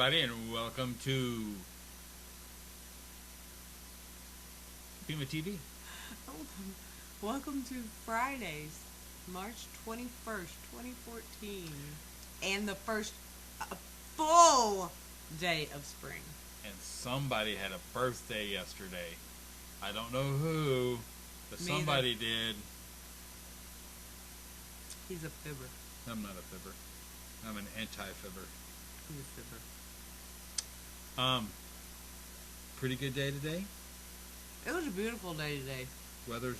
everybody, and welcome to PEMAtv. Welcome to Fridays, March 21st, 2014, and the first full day of spring. And somebody had a birthday yesterday. I don't know who, but somebody did. He's a fibber. I'm not a fibber. I'm an anti-fibber. He's a fibber. Pretty good day today. It was a beautiful day today. Weather's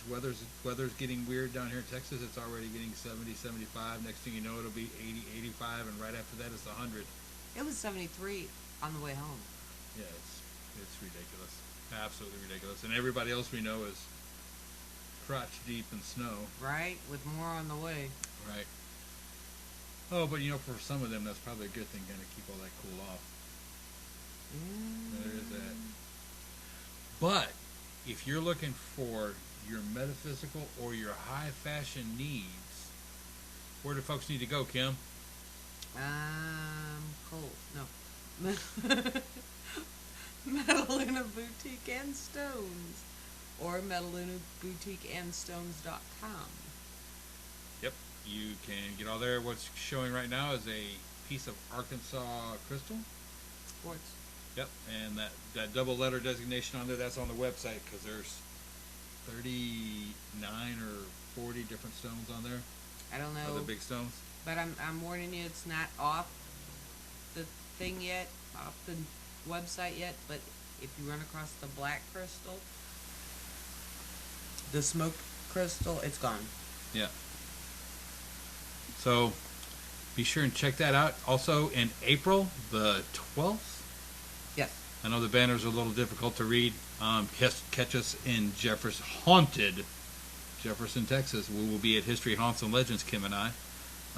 getting weird down here in Texas. It's already getting 70, 75. Next thing you know, it'll be 80, 85, and right after that, it's 100. It was 73 on the way home. Yeah, it's ridiculous. Absolutely ridiculous. And everybody else we know is crotch deep in snow. Right, with more on the way. Right. Oh, but for some of them, that's probably a good thing, going to keep all that cool off. There is that. But if you're looking for your metaphysical or your high fashion needs, where do folks need to go, Kim? Cold. No. Metaluna Boutique and Stones, or MetalunaBoutiqueandStones.com. Yep, you can get all there. What's showing right now is a piece of Arkansas crystal. Quartz. Yep, and that double letter designation on there, that's on the website, because there's 39 or 40 different stones on there. I don't know. The big stones. But I'm warning you, it's not off the thing yet, off the website yet, but if you run across the black crystal, the smoke crystal, it's gone. Yeah. So be sure and check that out. Also in April the 12th. Yes. I know the banners are a little difficult to read. Catch us in haunted Jefferson, Texas. We will be at History, Haunts, and Legends, Kim and I.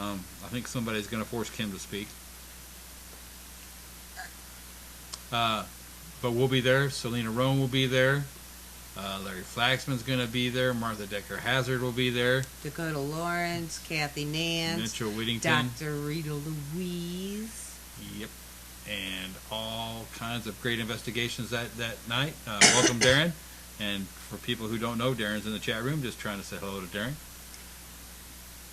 I think somebody's going to force Kim to speak. But we'll be there. Selena Rome will be there. Larry Flaxman's going to be there. Martha Decker Hazard will be there. Dakota Lawrence, Kathy Nance, Mitchell Whittington, Dr. Rita Louise. Yep. And all kinds of great investigations that night. Welcome, Darren. And for people who don't know, Darren's in the chat room, just trying to say hello to Darren.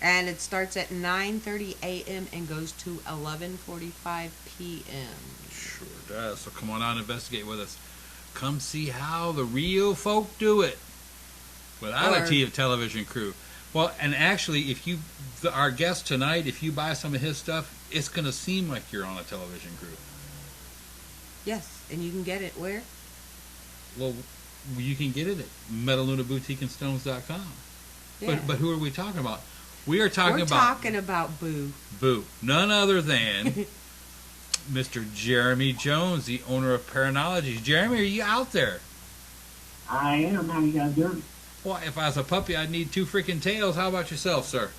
And it starts at 9:30 a.m. and goes to 11:45 p.m. Sure does. So come on out and investigate with us. Come see how the real folk do it without a television crew. Well, and actually, if our guest tonight, if you buy some of his stuff, it's going to seem like you're on a television crew. Yes, and you can get it where? Well, you can get it at MetalunaBoutiqueandStones.com. Yeah. But who are we talking about? We're talking about Boo. Boo. None other than Mr. Jeremy Jones, the owner of Paranologies. Jeremy, are you out there? I am. How you guys doing? Well, if I was a puppy, I'd need two freaking tails. How about yourself, sir?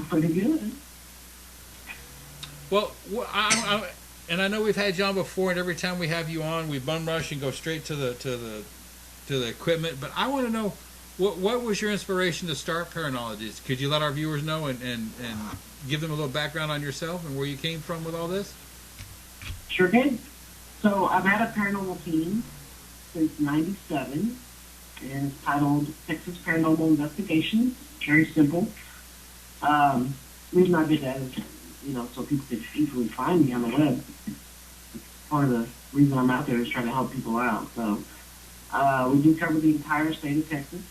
Pretty good. Well, and I know we've had you on before, and every time we have you on, we bum rush and go straight to the equipment. But I want to know, what was your inspiration to start Paranologies? Could you let our viewers know and give them a little background on yourself and where you came from with all this? Sure can. So I've had a paranormal team since '97, and it's titled Texas Paranormal Investigations. Very simple. Reason I did that is, so people could easily find me on the web. Part of the reason I'm out there is trying to help people out. So we do cover the entire state of Texas.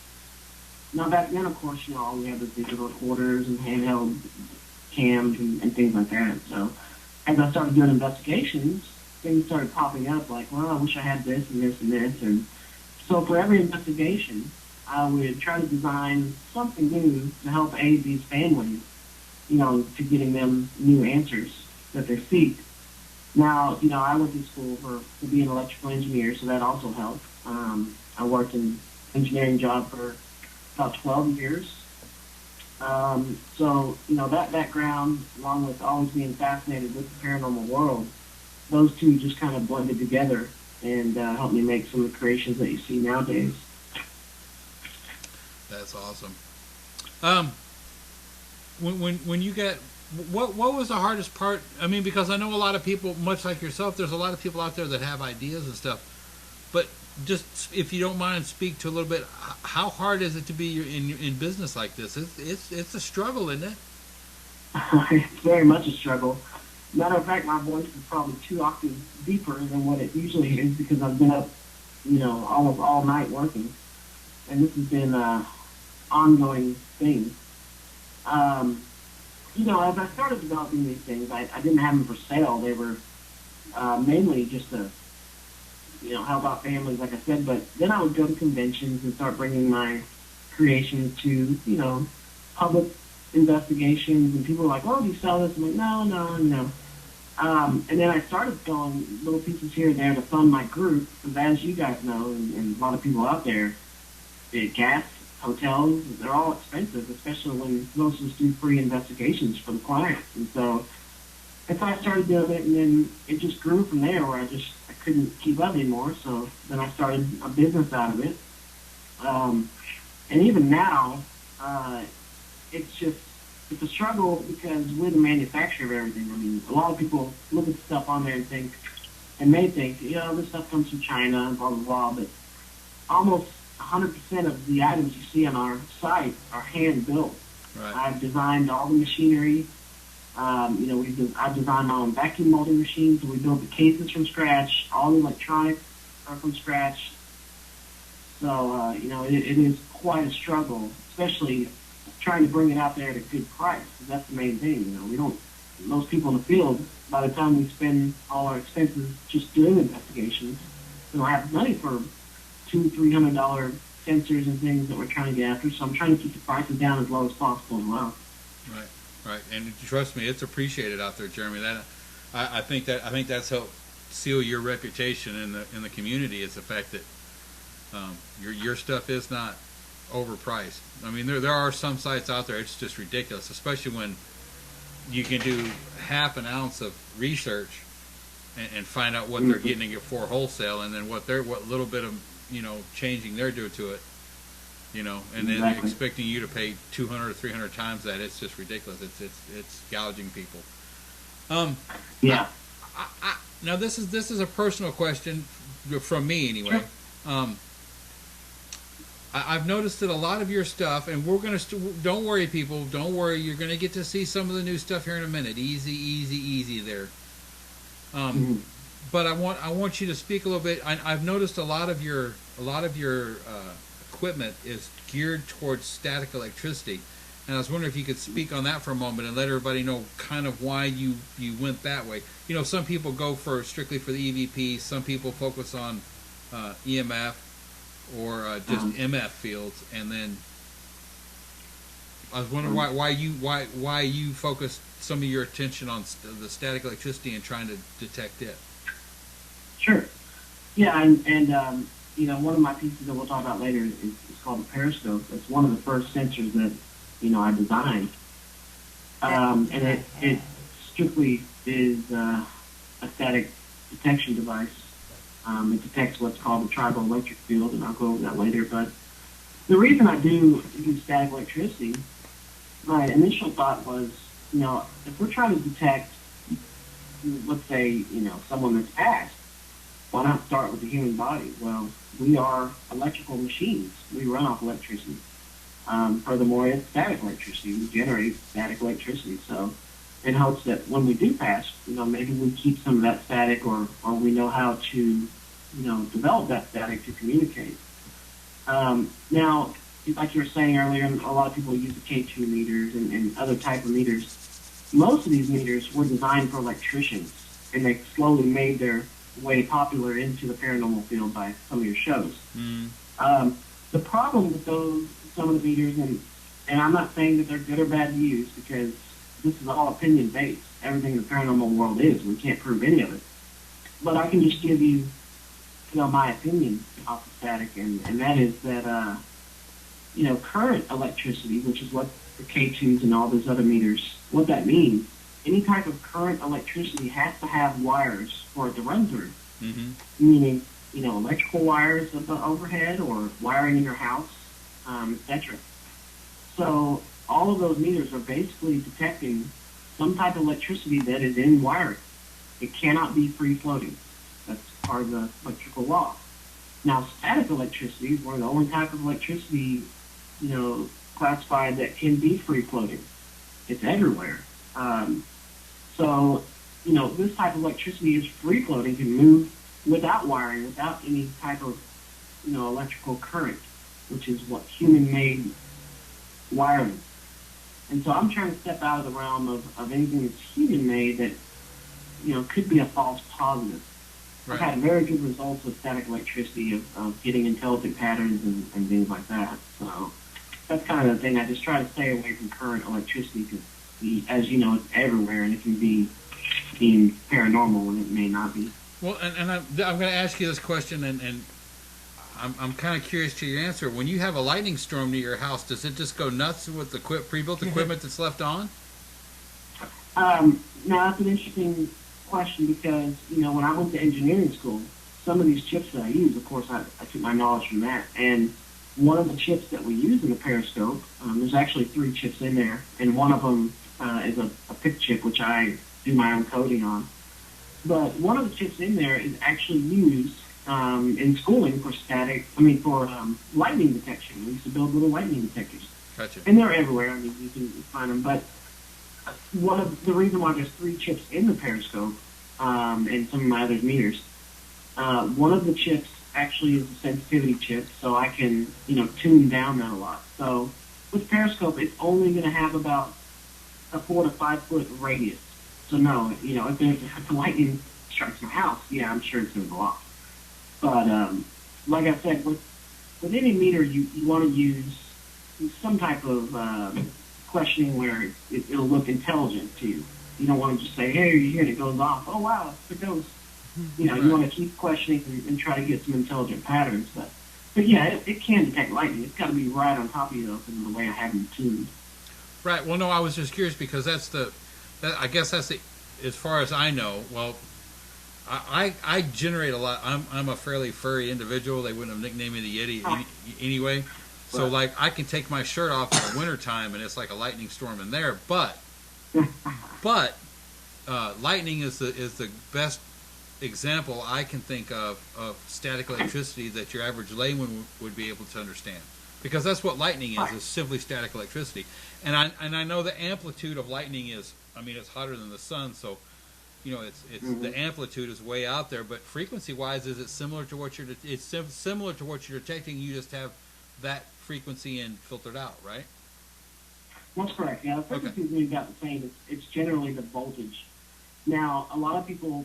Now back then, of course, all we had was digital recorders and handheld cams and things like that. So as I started doing investigations, things started popping up like, well, I wish I had this and this and this. And so for every investigation, I would try to design something new to help aid these families, to getting them new answers that they seek. Now, I went to school to be an electrical engineer, so that also helped. I worked in engineering job for about 12 years. So, that background, along with always being fascinated with the paranormal world, those two just kind of blended together and helped me make some of the creations that you see nowadays. That's awesome. When you get what was the hardest part? I mean, because I know a lot of people, much like yourself, there's a lot of people out there that have ideas and stuff. But just if you don't mind, speak to a little bit. How hard is it to be in business like this? It's a struggle, isn't it? It's very much a struggle. Matter of fact, my voice is probably 2 octaves deeper than what it usually is because I've been up, almost all night working, and this has been an ongoing thing. As I started developing these things, I didn't have them for sale. They were mainly just to, help out families, like I said. But then I would go to conventions and start bringing my creations to, public investigations, and people were like, "Oh, do you sell this?" I'm like, "No, no, no." And then I started selling little pieces here and there to fund my group, because as you guys know, and a lot of people out there, the gas, hotels, they're all expensive, especially when most of us do free investigations for the clients. And so I started doing it, and then it just grew from there where I couldn't keep up anymore. So then I started a business out of it. And even now, it's a struggle because we're the manufacturer of everything. I mean, a lot of people look at stuff on there and may think, this stuff comes from China and blah, blah, blah, but almost 100% of the items you see on our site are hand-built. Right. I've designed all the machinery. I've designed my own vacuum molding machines. We build the cases from scratch. All the electronics are from scratch. So, it is quite a struggle, especially trying to bring it out there at a good price. That's the main thing. Most people in the field, by the time we spend all our expenses just doing investigations, we don't have money for $200-300 sensors and things that we're trying to get after. So I'm trying to keep the prices down as low as possible as well. Right. And trust me, it's appreciated out there, Jeremy. That I think that's helped seal your reputation in the community, is the fact that your stuff is not overpriced. I mean, there are some sites out there, it's just ridiculous, especially when you can do half an ounce of research and find out what they're getting it for wholesale, and then what little bit of changing they're doing to it, and then Exactly. expecting you to pay 200 or 300 times that. It's just ridiculous. It's gouging people. Yeah. Now this is a personal question from me anyway. Sure. I've noticed that a lot of your stuff, and we're gonna don't worry, people, don't worry. You're gonna get to see some of the new stuff here in a minute. Easy there. But I want you to speak a little bit. I've noticed a lot of your equipment is geared towards static electricity, and I was wondering if you could speak on that for a moment and let everybody know kind of why you went that way. Some people go strictly for the EVP. Some people focus on EMF or just MF fields, and then I was wondering why you focused some of your attention on the static electricity and trying to detect it. Sure. Yeah, and one of my pieces that we'll talk about later is called a periscope. It's one of the first sensors that I designed, and it strictly is a static detection device. It detects what's called the tribal electric field, and I'll go over that later. But the reason I do static electricity, my initial thought was, if we're trying to detect, let's say, someone that's passed, why not start with the human body? Well, we are electrical machines. We run off electricity. Furthermore, it's static electricity. We generate static electricity. So in hopes that when we do pass, maybe we keep some of that static, or we know how to, develop that static to communicate. Now, like you were saying earlier, a lot of people use the K2 meters and other type of meters. Most of these meters were designed for electricians, and they slowly made their way popular into the paranormal field by some of your shows. The problem with some of the meters, and I'm not saying that they're good or bad to use, because this is all opinion based. Everything in the paranormal world is. We can't prove any of it. But I can just give you, my opinion off the static, and that is that, current electricity, which is what the K2s and all those other meters, what that means, any type of current electricity has to have wires for it to run through. Meaning, electrical wires of the overhead, or wiring in your house, etc. So all of those meters are basically detecting some type of electricity that is in wiring. It cannot be free floating. That's part of the electrical law. Now, static electricity is one of the only type of electricity, classified that can be free floating. It's everywhere. So, this type of electricity is free floating, can move without wiring, without any type of, electrical current, which is what human-made wiring. And so I'm trying to step out of the realm of anything that's human-made that, could be a false positive. Right. I've had very good results with static electricity of getting intelligent patterns and things like that. So that's kind of the thing. I just try to stay away from current electricity because, as you know, it's everywhere and it can be deemed paranormal when it may not be. Well, and I'm going to ask you this question, and I'm kind of curious to your answer. When you have a lightning storm near your house, does it just go nuts with the pre-built equipment that's left on? Now, that's an interesting question because, when I went to engineering school, some of these chips that I use, of course, I took my knowledge from that. And one of the chips that we use in the periscope, there's actually 3 chips in there, and one of them is a PIC chip, which I do my own coding on. But one of the chips in there is actually used in schooling for lightning detection. We used to build little lightning detectors. Gotcha. And they're everywhere. I mean, you can find them. But one of the reason why there's 3 chips in the periscope and some of my other meters, one of the chips actually is a sensitivity chip, so I can tune down that a lot. So with periscope, it's only going to have about a 4 to 5 foot radius. So no, if the lightning strikes my house, yeah, I'm sure it's going to go off. But like I said, with any meter, you want to use some type of questioning where it'll look intelligent to you. You don't want to just say, hey, you hear it goes off. Oh, wow, it goes. You want to keep questioning and try to get some intelligent patterns. But yeah, it can detect lightning. It's got to be right on top of you, though, in the way I have them tuned. Right. Well, no, I was just curious because I guess that's the, as far as I know, well, I generate a lot. I'm a fairly furry individual. They wouldn't have nicknamed me the Yeti anyway. So, like, I can take my shirt off in the wintertime, and it's like a lightning storm in there. But lightning is the best example I can think of static electricity that your average layman would be able to understand. Because that's what lightning is simply static electricity. And I know the amplitude of lightning is, it's hotter than the sun, so it's the amplitude is way out there. But frequency-wise, is it similar to what similar to what you're detecting? You just have that frequency and filtered out, right? That's correct. Yeah, the frequency is about the same. It's generally the voltage. Now, a lot of people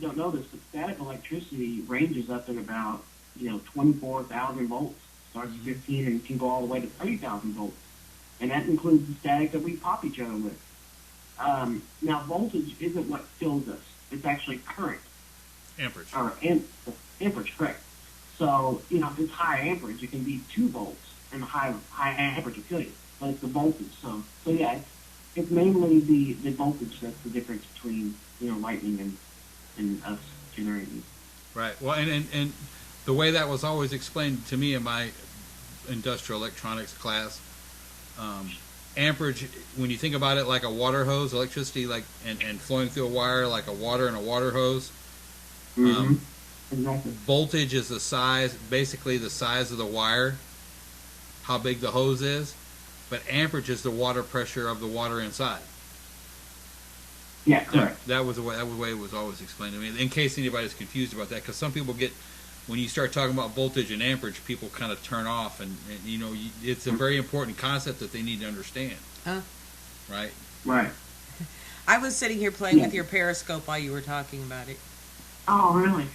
don't know this, but static electricity ranges up in about 24,000 volts. Starts at 15 and can go all the way to 30,000 volts, and that includes the static that we pop each other with. Now, voltage isn't what kills us; it's actually current. Amperage. Or amperage, correct. So if it's high amperage, it can be 2 volts, and high amperage will kill you. But it's the voltage. So yeah, it's mainly the voltage that's the difference between lightning and us generating. Right. Well, and the way that was always explained to me in my industrial electronics class, amperage, when you think about it like a water hose, electricity and flowing through a wire like a water in a water hose. Exactly. Voltage is basically the size of the wire, how big the hose is, but amperage is the water pressure of the water inside. Yeah, correct. That was the way it was always explained to me. In case anybody's confused about that, because some people when you start talking about voltage and amperage, people kind of turn off, and it's a very important concept that they need to understand. Huh? Right. Right. I was sitting here playing with your periscope while you were talking about it. Oh, really?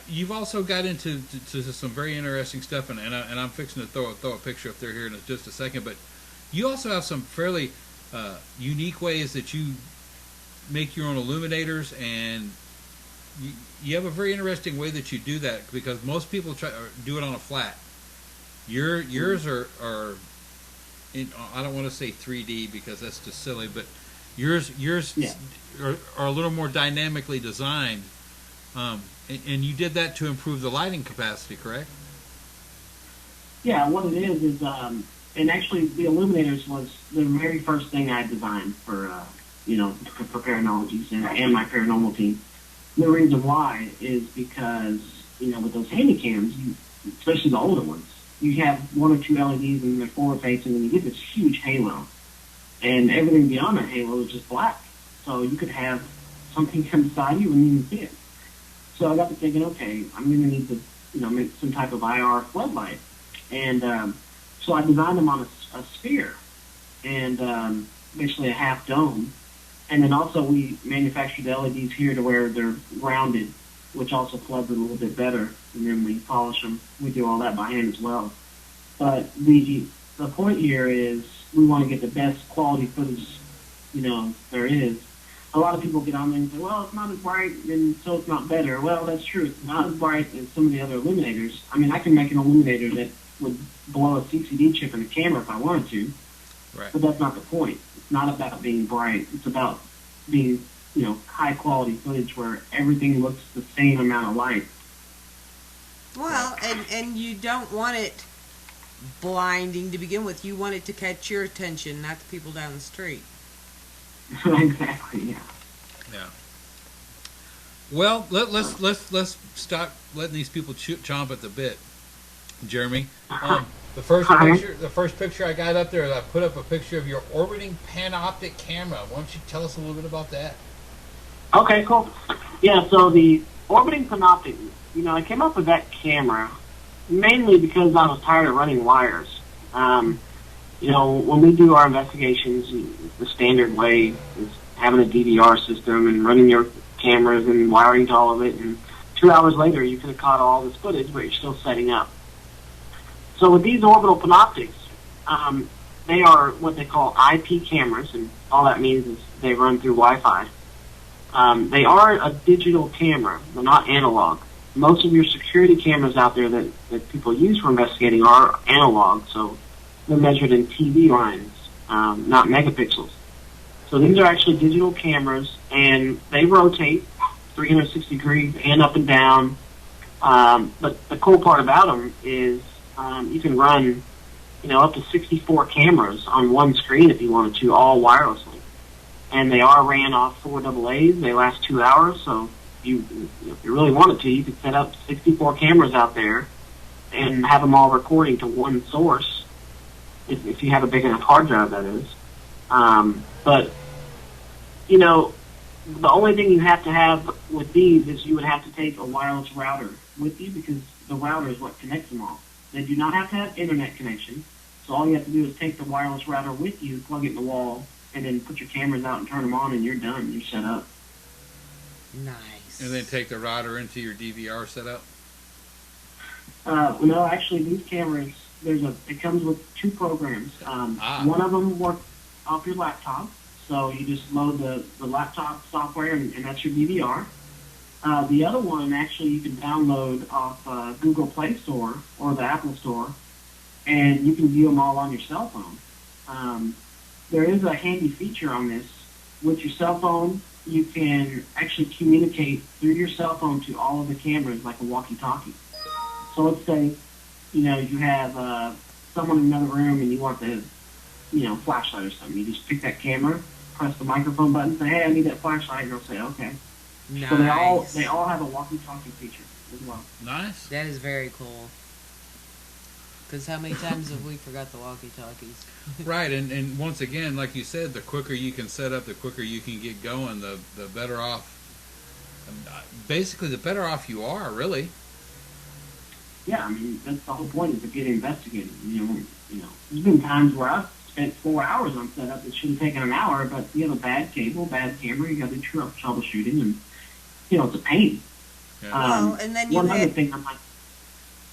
You've also got into some very interesting stuff, and I'm fixing to throw a picture up there here in just a second. But you also have some fairly unique ways that you make your own illuminators, and you have a very interesting way that you do that, because most people do it on a flat. Yours are I don't want to say 3D because that's just silly, but yours are a little more dynamically designed, and you did that to improve the lighting capacity, correct? Yeah, what it is And actually, the illuminators was the very first thing I designed for, for Paranologies and my paranormal team. The reason why is because, with those handy cams, especially the older ones, you have one or two LEDs and they're forward facing and you get this huge halo. And everything beyond that halo is just black. So you could have something come beside you and you didn't see it. So I got to thinking, okay, I'm going to need to, make some type of IR floodlight. And so I designed them on a sphere and basically a half dome. And then also we manufactured the LEDs here to where they're rounded, which also floods it a little bit better. And then we polish them. We do all that by hand as well. But the point here is we want to get the best quality footage, there is. A lot of people get on there and say, well, it's not as bright, and so it's not better. Well, that's true. It's not as bright as some of the other illuminators. I mean, I can make an illuminator that would blow a CCD chip in the camera if I wanted to. Right. But that's not the point. It's not about being bright. It's about being, high quality footage where everything looks the same amount of light. Well, and you don't want it blinding to begin with. You want it to catch your attention, not the people down the street. Exactly, yeah. Yeah. Well, let's stop letting these people chomp at the bit, Jeremy. The first picture I got up there, I put up a picture of your orbiting panoptic camera. Why don't you tell us a little bit about that? Okay, cool. Yeah, so the orbiting panoptic, I came up with that camera mainly because I was tired of running wires. When we do our investigations, the standard way is having a DVR system and running your cameras and wiring to all of it. And 2 hours later, you could have caught all this footage, but you're still setting up. So with these orbital panoptics, they are what they call IP cameras, and all that means is they run through Wi-Fi. They are a digital camera. They're not analog. Most of your security cameras out there that people use for investigating are analog, so they're measured in TV lines, not megapixels. So these are actually digital cameras, and they rotate 360 degrees and up and down. But the cool part about them is you can run, up to 64 cameras on one screen if you wanted to, all wirelessly. And they are ran off 4 AA's. They last 2 hours, so if you really wanted to, you could set up 64 cameras out there and have them all recording to one source, if you have a big enough hard drive, that is. But, the only thing you have to have with these is you would have to take a wireless router with you because the router is what connects them all. They do not have to have internet connection, so all you have to do is take the wireless router with you, plug it in the wall, and then put your cameras out and turn them on, and you're done. You're set up. Nice. And then take the router into your DVR setup? No, actually, these cameras, it comes with 2 programs. One of them works off your laptop, so you just load the laptop software, and that's your DVR. The other one, actually, you can download off Google Play Store or the Apple Store, and you can view them all on your cell phone. There is a handy feature on this. With your cell phone, you can actually communicate through your cell phone to all of the cameras like a walkie-talkie. So let's say, you have someone in another room and you want the, flashlight or something. You just pick that camera, press the microphone button, say, hey, I need that flashlight, and they'll say, okay. Nice. So they all have a walkie-talkie feature as well. Nice. That is very cool. Because how many times have we forgot the walkie-talkies? Right, and once again, like you said, the quicker you can set up, the quicker you can get going, the better off. Basically, the better off you are, really. Yeah, I mean, that's the whole point is to get investigated. There's been times where I've spent 4 hours on setup that should have taken an hour, but you have a bad cable, bad camera, you got to do troubleshooting, and it's a pain. Yeah. Well, and then one other thing I'm like.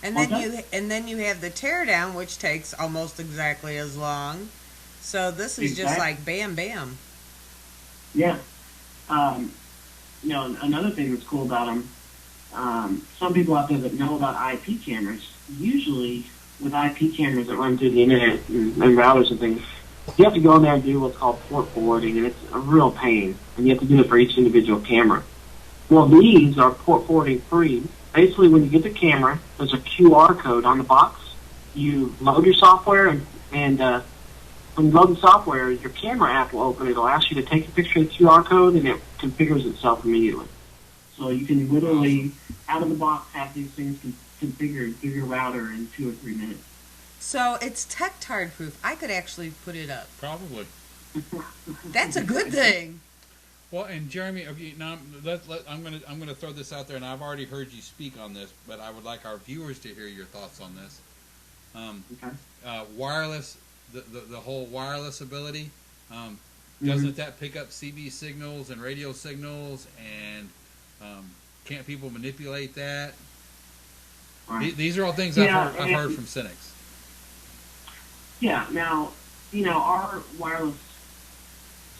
And then you have the teardown, which takes almost exactly as long. So this is just like bam, bam. Yeah. Another thing that's cool about them, some people out there that know about IP cameras, usually with IP cameras that run through the internet and routers and things, you have to go in there and do what's called port forwarding, and it's a real pain. And you have to do it for each individual camera. Well, these are port forwarding free. Basically, when you get the camera, there's a QR code on the box. You load your software, and And when you load the software, your camera app will open. It'll ask you to take a picture of the QR code, and it configures itself immediately. So you can literally, out of the box, have these things configured through your router in 2 or 3 minutes. So it's tectard proof. I could actually put it up. Probably. That's a good thing. Well, and Jeremy, okay, now I'm gonna throw this out there, and I've already heard you speak on this, but I would like our viewers to hear your thoughts on this. Okay. Wireless, the whole wireless ability, doesn't that pick up CB signals and radio signals, and can't people manipulate that? Right. These are all things Yeah, I've heard from cynics. Yeah. Now, our wireless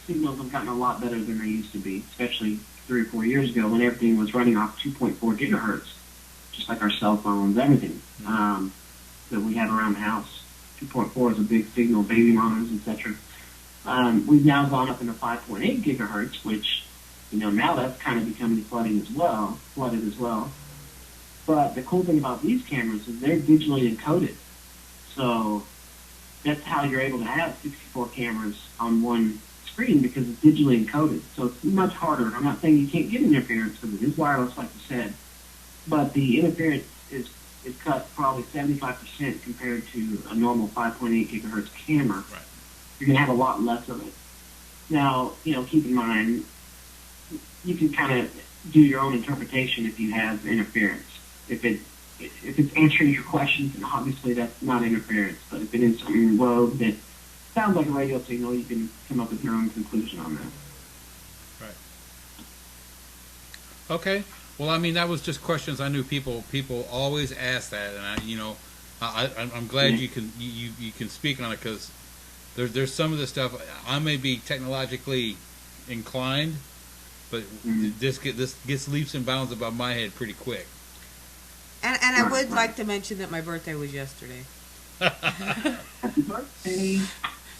signals have gotten a lot better than they used to be, especially 3 or 4 years ago when everything was running off 2.4 gigahertz, just like our cell phones, everything that we have around the house. 2.4 is a big signal, baby mamas, etc. We've now gone up into 5.8 gigahertz, which, now that's kind of becoming flooded as well. But the cool thing about these cameras is they're digitally encoded. So that's how you're able to have 64 cameras on one screen, because it's digitally encoded. So it's much harder. I'm not saying you can't get interference because it is wireless, like you said, but the interference is cut probably 75% compared to a normal 5.8 gigahertz camera. Right. You're going to have a lot less of it. Now, keep in mind, you can kind of do your own interpretation if you have interference. If it's answering your questions, then obviously that's not interference. But if it is something rogue that sounds like a radio signal, you can come up with your own conclusion on that. Right. Okay. Well, I mean, that was just questions I knew people always ask that, and I'm glad you can speak on it, because there's some of this stuff I may be technologically inclined, but this gets leaps and bounds above my head pretty quick. And I would like to mention that my birthday was yesterday. Happy birthday.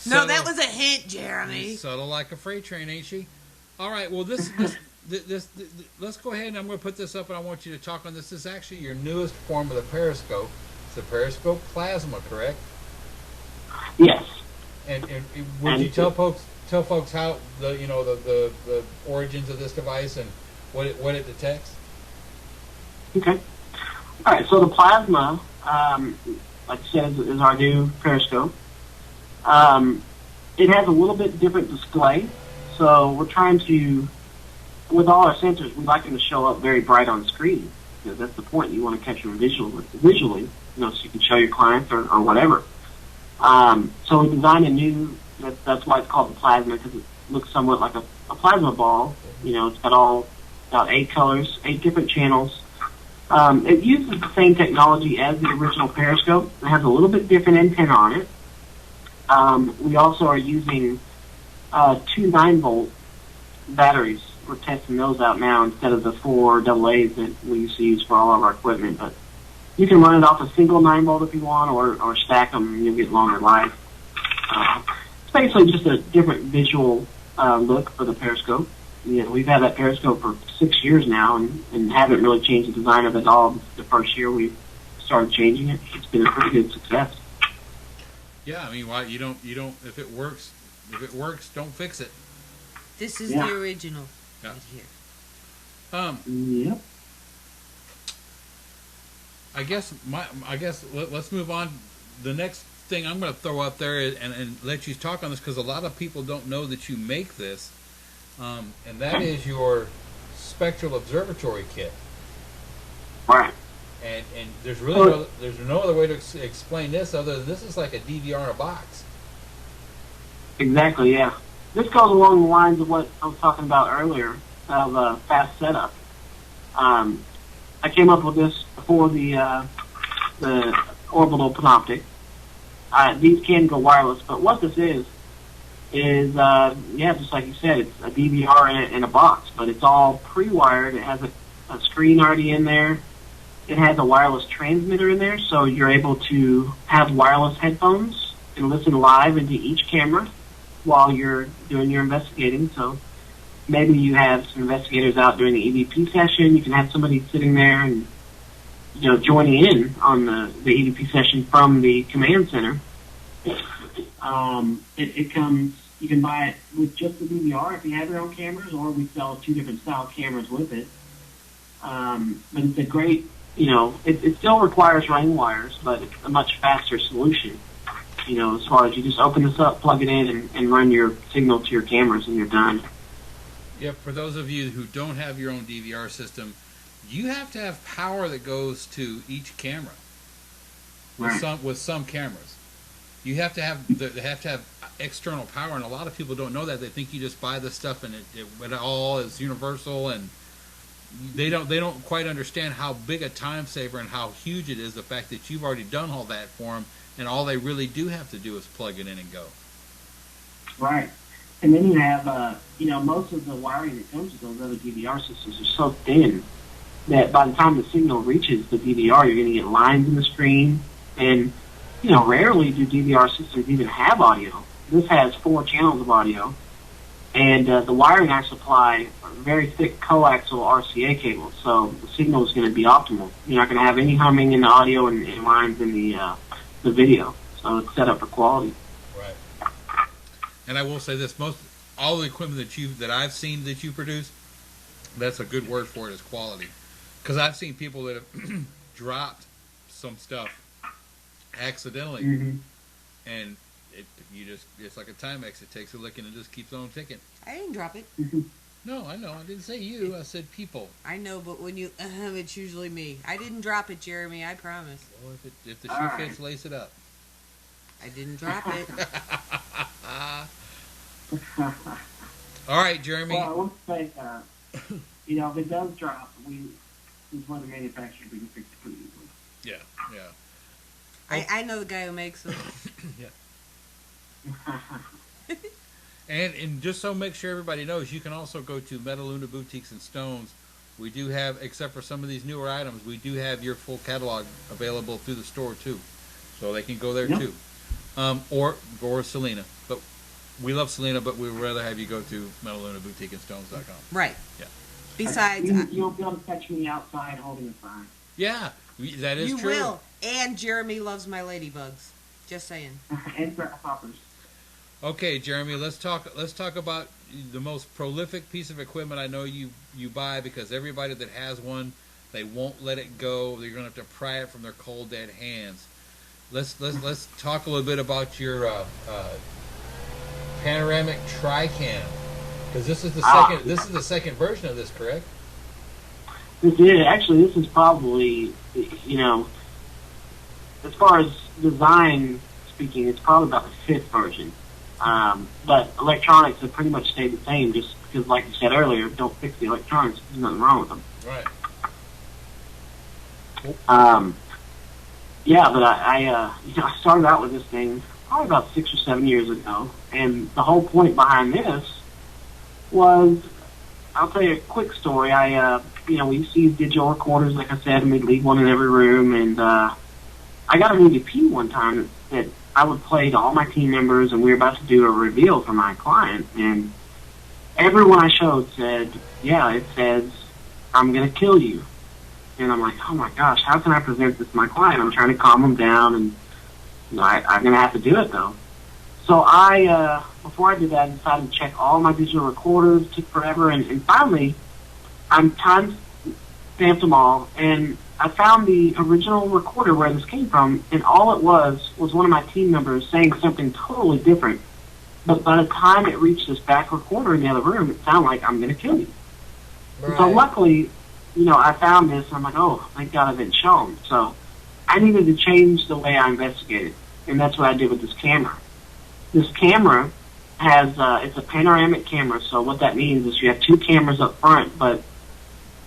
No, that was a hint, Jeremy. Subtle like a freight train, ain't she? All right, well, this let's go ahead, and I'm going to put this up, and I want you to talk on this. This is actually your newest form of the periscope. It's the periscope plasma, correct? Yes. And would you tell folks how the origins of this device and what it detects? Okay. All right. So the plasma, like I said, is our new periscope. It has a little bit different display, so we're trying to, with all our sensors, we like them to show up very bright on screen. That's the point. You want to catch them visually, so you can show your clients or whatever. So we designed a new. That's why it's called the plasma, because it looks somewhat like a plasma ball. It's got about 8 colors, 8 different channels. It uses the same technology as the original periscope. It has a little bit different antenna on it. We also are using 2 9-volt batteries. We're testing those out now instead of the 4 AA's that we used to use for all of our equipment. But you can run it off a single 9-volt if you want, or stack them and you'll get longer life. It's basically just a different visual look for the periscope. We've had that periscope for 6 years now and haven't really changed the design of it at all. The first year we started changing it. It's been a pretty good success. Yeah, I mean, why you don't if it works, don't fix it. This is the original right here. Yep. I guess let's move on. The next thing I'm going to throw up there and let you talk on this, because a lot of people don't know that you make this, and that is your spectral observatory kit. Right. And there's really there's no other way to explain this other than this is like a DVR in a box. Exactly, yeah. This goes along the lines of what I was talking about earlier, of fast setup. I came up with this before the orbital panoptic. These can go wireless, but what this is just like you said, it's a DVR in a box, but it's all pre-wired. It has a screen already in there. It has a wireless transmitter in there, so you're able to have wireless headphones and listen live into each camera while you're doing your investigating. So maybe you have some investigators out during the EVP session. You can have somebody sitting there and joining in on the EVP session from the command center. It comes, you can buy it with just the DVR if you have your own cameras, or we sell 2 different style cameras with it. But it's a great, it still requires running wires, but it's a much faster solution. As far as you just open this up, plug it in, and run your signal to your cameras, and you're done. Yeah, for those of you who don't have your own DVR system, you have to have power that goes to each camera. With some cameras, you have to have external power, and a lot of people don't know that. They think you just buy this stuff and it all is universal, and they don't quite understand how big a time saver and how huge it is. The fact that you've already done all that for them, and all they really do have to do is plug it in and go. Right. And then you have, most of the wiring that comes with those other DVR systems are so thin that by the time the signal reaches the DVR, you're going to get lines in the screen. And, rarely do DVR systems even have audio. This has 4 channels of audio. And the wiring I supply are very thick coaxial RCA cables, so the signal is going to be optimal. You're not going to have any humming in the audio and lines in the video. So it's set up for quality. Right. And I will say this: all the equipment that I've seen that you produce, that's a good word for it, is quality. Because I've seen people that have dropped some stuff accidentally, and it's like a Timex. It takes a licking and just keeps on ticking. I didn't drop it. No, I know. I didn't say you. I said people. I know, but when you it's usually me. I didn't drop it, Jeremy. I promise. Well, if the shoe fits, lace it up. I didn't drop it. All right, Jeremy. Well, I want to say, if it does drop, since we're the manufacturer, we can fix it pretty easily. Yeah. I know the guy who makes them. Yeah. And just so make sure everybody knows, you can also go to Metaluna Boutiques and Stones. We do have, except for some of these newer items, we do have your full catalog available through the store too, so they can go there too, or Selena. But we love Selena, but we would rather have you go to MetalunaBoutiqueandStones.com. Right. Yeah. Besides, you'll be able to catch me outside holding a sign. Yeah, that is true. You will. And Jeremy loves my ladybugs. Just saying. And grasshoppers. Okay, Jeremy, let's talk about the most prolific piece of equipment I know you buy, because everybody that has one, they won't let it go. They're going to have to pry it from their cold dead hands. Let's talk a little bit about your panoramic Tricam, because this is the second version of this, correct? This is probably, as far as design speaking, it's probably about the 5th version. But electronics have pretty much stayed the same, just because, like you said earlier, don't fix the electronics. There's nothing wrong with them. Right. But I started out with this thing probably about 6 or 7 years ago, and the whole point behind this was, I'll tell you a quick story. We used to use digital recorders, like I said, and we'd leave one in every room, and I got an EVP one time that I would play to all my team members, and we were about to do a reveal for my client, and everyone I showed said, yeah, it says, I'm going to kill you. And I'm like, oh my gosh, how can I present this to my client? I'm trying to calm them down, and I'm going to have to do it, though. So before I did that, I decided to check all my digital recorders. It took forever, and finally, I'm time-stamped them all, and I found the original recorder where this came from, and all it was one of my team members saying something totally different. But by the time it reached this back recorder in the other room, it sounded like, I'm going to kill you. Right. So luckily, I found this, and I'm like, oh, thank God I've been shown. So I needed to change the way I investigated, and that's what I did with this camera. This camera has, it's a panoramic camera, so what that means is you have 2 cameras up front, but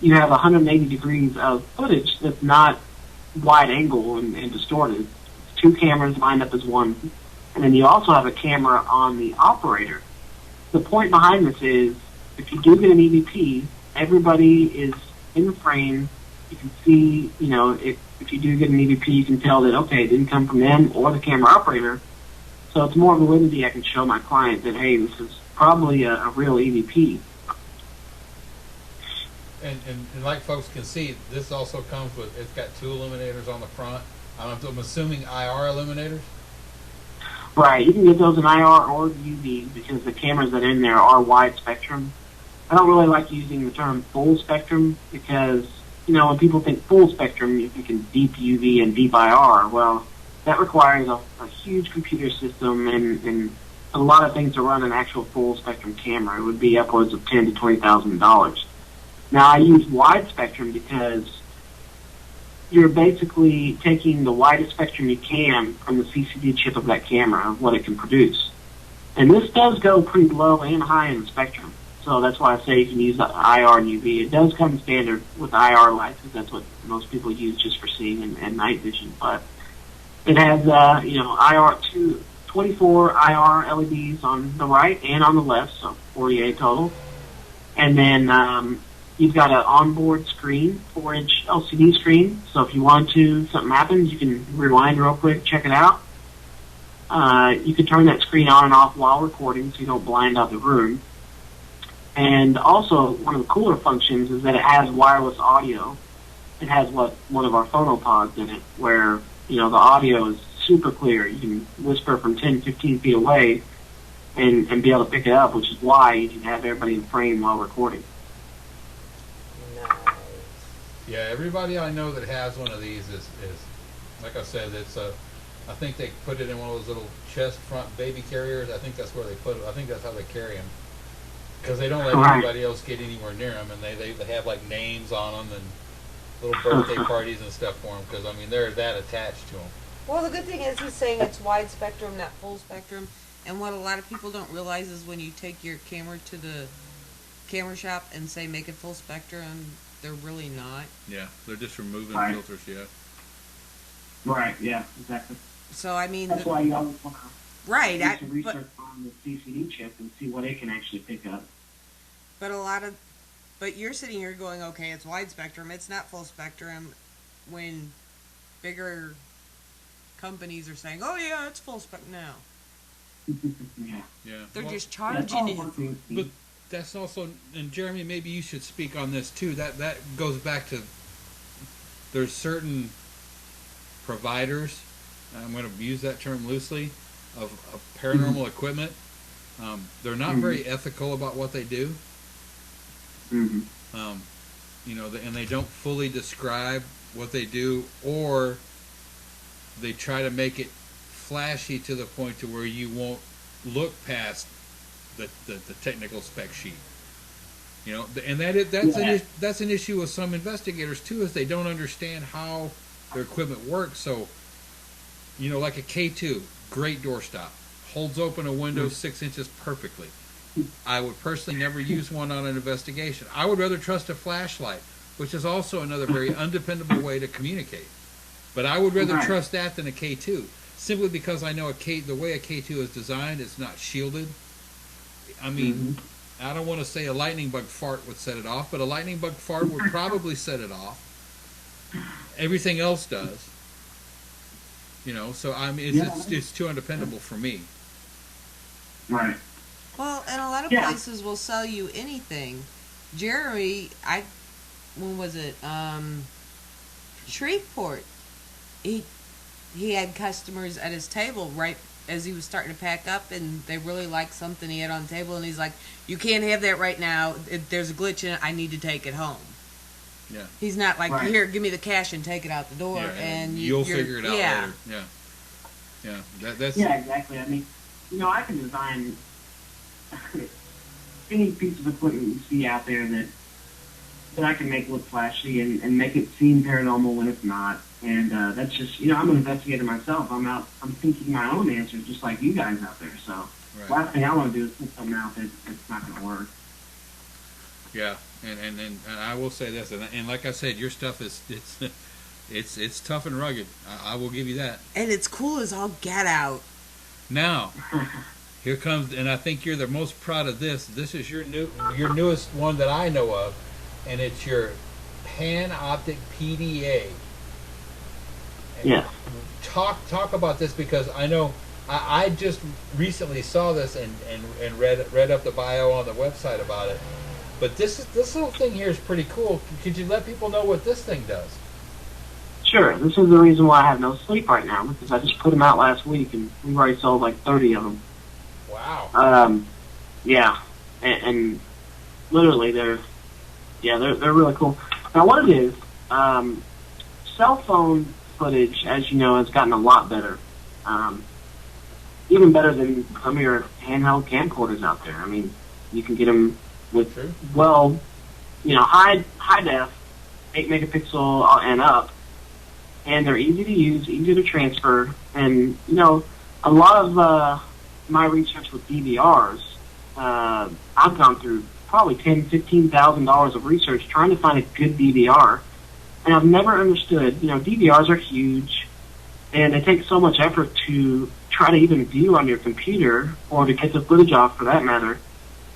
you have 180 degrees of footage that's not wide angle and distorted. It's 2 cameras lined up as one. And then you also have a camera on the operator. The point behind this is, if you do get an EVP, everybody is in the frame. You can see, if you do get an EVP, you can tell that, okay, it didn't come from them or the camera operator. So it's more validity I can show my client that, hey, this is probably a real EVP. And like folks can see, this also comes with, it's got 2 illuminators on the front. I'm assuming IR illuminators? Right, you can get those in IR or UV because the cameras that are in there are wide spectrum. I don't really like using the term full spectrum because, when people think full spectrum, you're thinking deep UV and deep IR. Well, that requires a huge computer system and a lot of things to run an actual full spectrum camera. It would be upwards of $10,000 to $20,000. Now, I use wide spectrum because you're basically taking the widest spectrum you can from the CCD chip of that camera, of what it can produce. And this does go pretty low and high in the spectrum. So that's why I say you can use the IR and UV. It does come standard with IR lights because that's what most people use just for seeing and night vision. But it has, IR 24 IR LEDs on the right and on the left, so 48 total. And then you've got an onboard screen, 4-inch LCD screen. So if you want to, something happens, you can rewind real quick, check it out. You can turn that screen on and off while recording so you don't blind out the room. And also, one of the cooler functions is that it has wireless audio. It has one of our phonopods in it, where, the audio is super clear. You can whisper from 10, 15 feet away and be able to pick it up, which is why you can have everybody in frame while recording. Nice. Yeah, everybody I know that has one of these is like I said, I think they put it in one of those little chest front baby carriers. I think that's where they put it. I think that's how they carry them. Because they don't let anybody else get anywhere near them, and they have like names on them and little birthday parties and stuff for them. Because they're that attached to them. Well, the good thing is he's saying it's wide spectrum, not full spectrum. And what a lot of people don't realize is when you take your camera to the camera shop and say make it full spectrum, they're really not. Yeah, they're just removing filters. Yeah. Right. Yeah. Exactly. So that's why you always want to do some research on the CCD chip and see what it can actually pick up. But you're sitting here going, okay, it's wide spectrum, it's not full spectrum, when bigger companies are saying, oh yeah, it's full spectrum now. Yeah. They're just charging you. But that's also, and Jeremy, maybe you should speak on this too. That goes back to, there's certain providers, I'm going to use that term loosely, of paranormal equipment. They're not very ethical about what they do. And they don't fully describe what they do, or they try to make it flashy to the point to where you won't look past the technical spec sheet. And that's an issue with some investigators too, is they don't understand how their equipment works. So, like a K2, great doorstop, holds open a window 6 inches perfectly. I would personally never use one on an investigation. I would rather trust a flashlight, which is also another very undependable way to communicate. But I would rather trust that than a K2, simply because I know the way a K2 is designed, it's not shielded. I don't want to say a lightning bug fart would set it off, but a lightning bug fart would probably set it off. Everything else does. So it's too undependable for me. Right. Well, and a lot of places will sell you anything. Jeremy, when was it? Shreveport. He had customers at his table right as he was starting to pack up, and they really liked something he had on the table, and he's like, "You can't have that right now. There's a glitch in it. I need to take it home." Yeah. He's not like, "Here, give me the cash and take it out the door," and you'll figure it out later. Yeah. That's exactly. I can design any piece of equipment you see out there that I can make look flashy and make it seem paranormal when it's not. And that's just, I'm an investigator myself. I'm thinking my own answers just like you guys out there. So last thing I want to do is put something out that's not going to work. Yeah, and I will say this, and like I said, your stuff it's tough and rugged. I will give you that. And it's cool as all get out. Now, here comes, and I think you're the most proud of this. This is your newest one that I know of, and it's your Panoptic PDA. Yeah. Talk about this, because I know I just recently saw this and read up the bio on the website about it. But this little thing here is pretty cool. Could you let people know what this thing does? Sure. This is the reason why I have no sleep right now, because I just put them out last week, and we've already sold like 30 of them. Wow. Yeah, and literally they're really cool. Now what it is, cell phone footage, as you know, has gotten a lot better. Even better than some of your handheld camcorders out there. I mean, you can get them with, well, high def, 8 megapixel and up, and they're easy to use, easy to transfer, and, a lot of my research with DVRs, I've gone through probably $10,000-$15,000 of research trying to find a good DVR, and I've never understood, DVRs are huge, and they take so much effort to try to even view on your computer, or to get the footage off for that matter.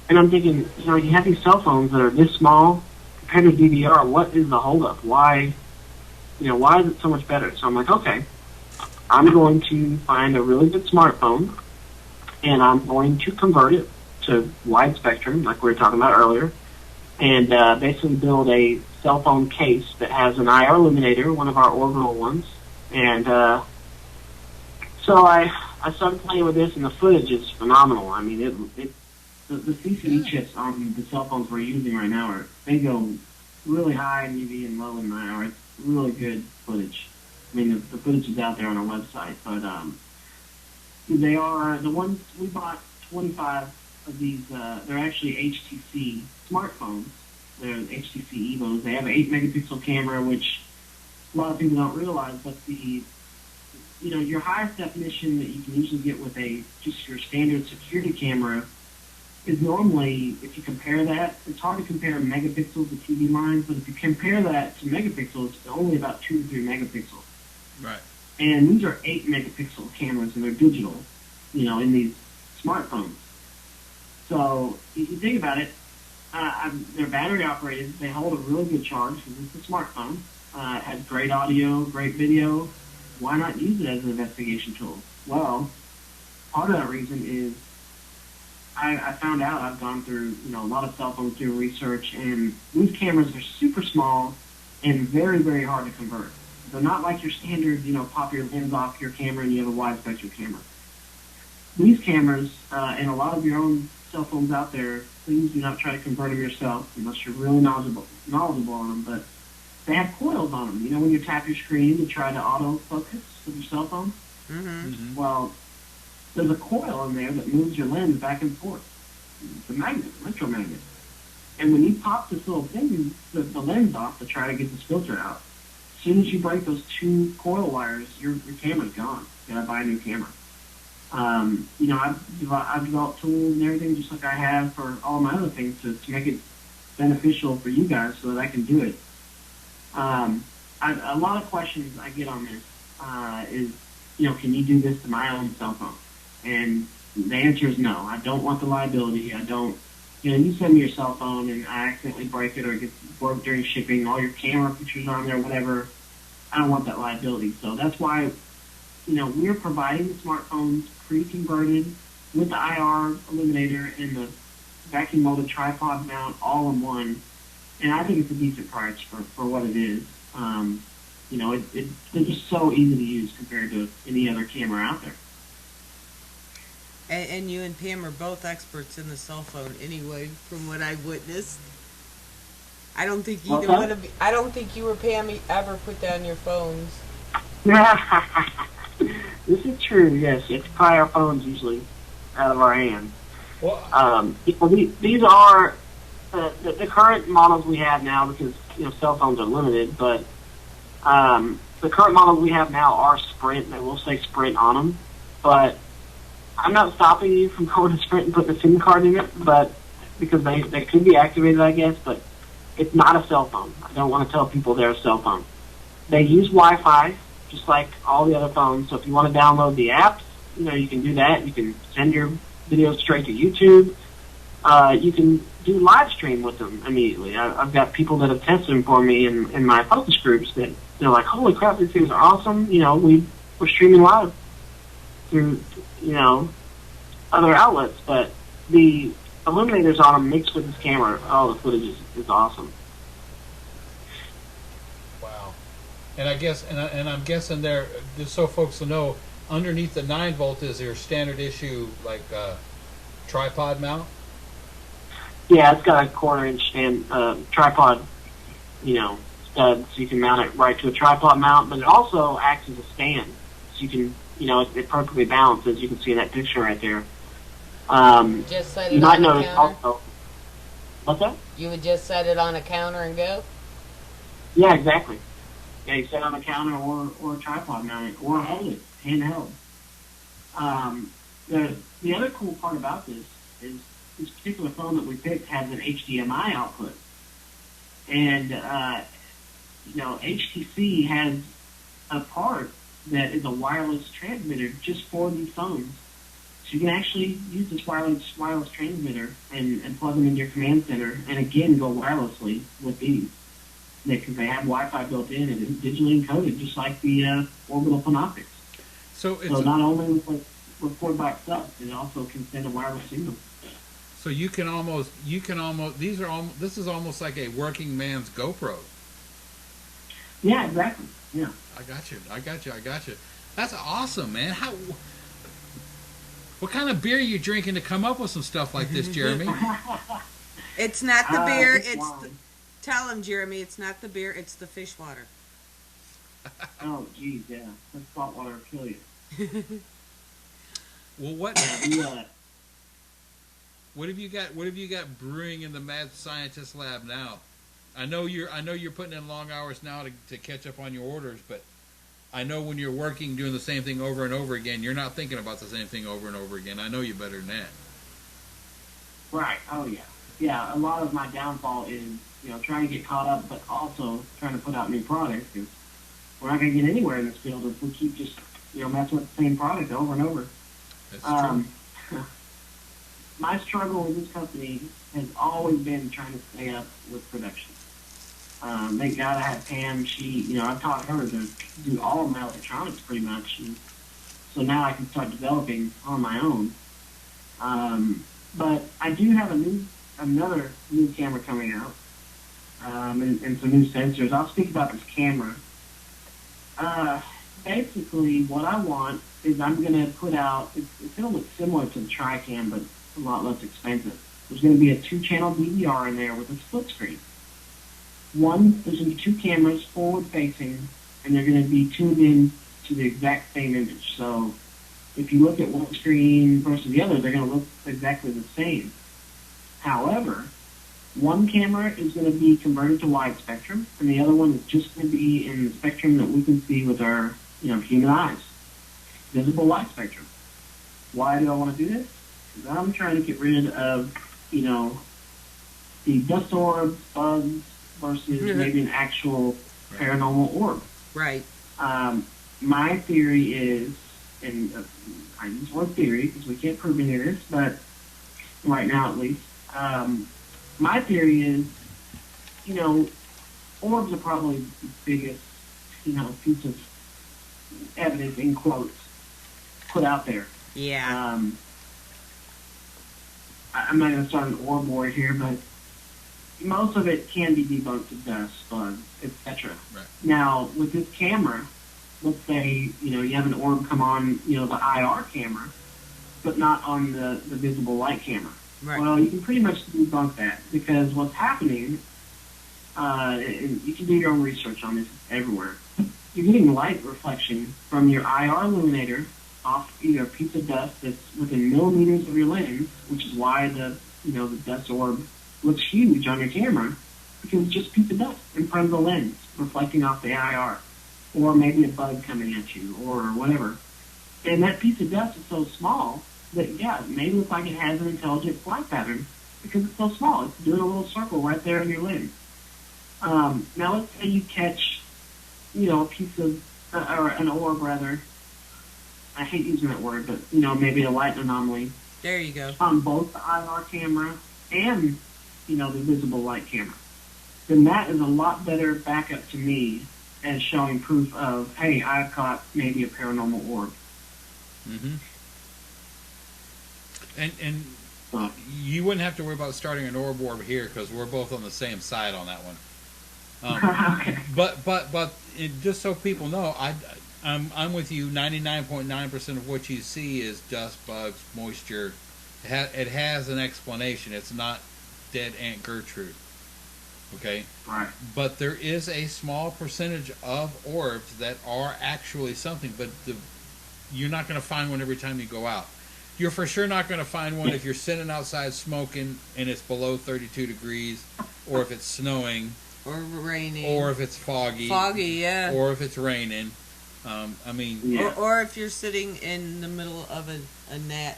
And I'm thinking, you have these cell phones that are this small compared to DVR. What is the holdup? Why is it so much better? So I'm like, okay, I'm going to find a really good smartphone, and I'm going to convert it to wide spectrum, like we were talking about earlier, and basically build a cell phone case that has an IR illuminator, one of our orbital ones, and so I started playing with this, and the footage is phenomenal. I mean, the CCD chips on the cell phones we're using right now they go really high in UV and low in IR. It's really good footage. I mean, the footage is out there on our website, but they are the ones we bought. 25 of these. They're actually HTC smartphones. They're HTC Evos. They have an 8 megapixel camera, which a lot of people don't realize, but your highest definition that you can usually get with just your standard security camera is normally, if you compare that, it's hard to compare megapixels to TV lines, but if you compare that to megapixels, it's only about 2 to 3 megapixels. Right. And these are 8 megapixel cameras, and they're digital, in these smartphones. So if you think about it, they're battery operated. They hold a really good charge because it's a smartphone. It has great audio, great video. Why not use it as an investigation tool? Well, part of that reason is I found out, I've gone through a lot of cell phones doing research, and these cameras are super small and very, very hard to convert. They're not like your standard, pop your lens off your camera and you have a wide spectrum camera. These cameras, and a lot of your own cell phones out there, please do not try to convert them yourself unless you're really knowledgeable on them, but they have coils on them. When you tap your screen to try to autofocus with your cell phone? Mm-hmm. Mm-hmm. Well, there's a coil in there that moves your lens back and forth. It's a magnet, electromagnet. And when you pop this little thing, the lens off to try to get this filter out, as soon as you break those 2 coil wires, your camera's gone. You gotta buy a new camera. I've developed tools and everything just like I have for all my other things to make it beneficial for you guys so that I can do it. A lot of questions I get on this is, can you do this to my own cell phone? And the answer is no. I don't want the liability. I don't, you send me your cell phone and I accidentally break it or it gets broke during shipping, all your camera pictures on there, whatever. I don't want that liability. So that's why, we're providing the smartphones pre-converted with the IR illuminator and the vacuum molded tripod mount all in one. And I think it's a decent price for what it is. They're just so easy to use compared to any other camera out there. And you and Pam are both experts in the cell phone anyway, from what I've witnessed. I don't think either one of you, I don't think you or Pam ever put down your phones. This is true, yes. It's pry our phones usually out of our hands. Well, these are the current models we have now, because cell phones are limited, but the current models we have now are Sprint. They will say Sprint on them, but I'm not stopping you from going to Sprint and putting a SIM card in it, but because they could be activated, I guess, but it's not a cell phone. I don't want to tell people they're a cell phone. They use Wi-Fi, just like all the other phones. So if you want to download the apps, you can do that. You can send your videos straight to YouTube. You can do live stream with them immediately. I've got people that have tested them for me in my focus groups that they're like, holy crap, these things are awesome. We're streaming live through, other outlets. But the illuminators on them mixed with this camera, the footage is awesome. wow. And I guess, and I'm guessing there, just so folks will know, underneath the 9 volt is your standard issue like tripod mount. Yeah, it's got a quarter-inch stand tripod, stud, so you can mount it right to a tripod mount. But it also acts as a stand, so you can, it perfectly balances. You can see that picture right there. Just set it You might on a notice counter. also. What's that? You would just set it on a counter and go. Yeah, exactly. Yeah, you set it on a counter or a tripod mount it, or hold it handheld. The other cool part about this is this particular phone that we picked has an HDMI output, and HTC has a part that is a wireless transmitter just for these phones. So you can actually use this wireless transmitter and plug them into your command center, and again go wirelessly with these. Because they have Wi-Fi built in and it's digitally encoded, just like the orbital Panoptics. So not only will it record by itself, it also can send a wireless signal. So you can almost this is almost like a working man's GoPro. Yeah, exactly. Yeah. I got you. That's awesome, man. What kind of beer are you drinking to come up with some stuff like this, Jeremy? It's not the beer. It's It's wine. tell him, Jeremy. It's not the beer. It's the fish water. Oh, geez, yeah. That salt water will kill you. Well, what Yeah. what have you got brewing in the mad scientist lab now? I know you're putting in long hours now to catch up on your orders, but I know when you're working doing the same thing over and over again, you're not thinking about the same thing over and over again. I know you better than that. Right. Oh, yeah. Yeah, a lot of my downfall is, trying to get caught up, but also trying to put out new products, because we're not going to get anywhere in this field if we keep just, messing with the same product over and over. That's true. My struggle with this company has always been trying to stay up with production. Thank God I had Pam. I've taught her to do all of my electronics pretty much. And so now I can start developing on my own. But I do have another new camera coming out, and some new sensors. I'll speak about this camera. Basically, what I want is I'm going to put out, it's going to look similar to the Tricam, but a lot less expensive. There's going to be a 2-channel DVR in there with a split screen. There's going to be 2 cameras forward-facing, and they're going to be tuned in to the exact same image. So if you look at one screen versus the other, they're going to look exactly the same. However, one camera is going to be converted to wide spectrum, and the other one is just going to be in the spectrum that we can see with our, human eyes. Visible light spectrum. Why do I want to do this? Because I'm trying to get rid of, the dust orb, bugs, versus maybe an actual paranormal orb. Right. My theory is, and I use the word theory because we can't prove any of this, but right now at least, my theory is, orbs are probably the biggest, piece of evidence, in quotes, put out there. Yeah. I'm not going to start an orb war here, but most of it can be debunked with dust, bugs, etc. Right. Now, with this camera, let's say, you have an orb come on, the IR camera, but not on the visible light camera. Right. Well, you can pretty much debunk that, because what's happening, and you can do your own research on this everywhere, you're getting light reflection from your IR illuminator off either a piece of dust that's within millimeters of your lens, which is why the dust orb looks huge on your camera, because it's just a piece of dust in front of the lens reflecting off the IR, or maybe a bug coming at you, or whatever. And that piece of dust is so small that, yeah, it may look like it has an intelligent flight pattern because it's so small. It's doing a little circle right there in your lens. Now, let's say you catch, a piece of, or an orb, rather. I hate using that word, but, maybe a light anomaly. There you go. On both the IR camera and, the visible light camera. Then that is a lot better backup to me as showing proof of, hey, I've caught maybe a paranormal orb. Mm-hmm. And you wouldn't have to worry about starting an orb war here because we're both on the same side on that one. Okay. But just so people know, I'm with you. 99.9% of what you see is dust, bugs, moisture. It has an explanation. It's not dead Aunt Gertrude. Okay. Right. But there is a small percentage of orbs that are actually something. But you're not going to find one every time you go out. You're for sure not going to find one if you're sitting outside smoking and it's below 32 degrees, or if it's snowing, Or raining. or if it's foggy. Foggy, yeah. Or if it's raining. I mean, Yeah. Or if you're sitting in the middle of a gnat.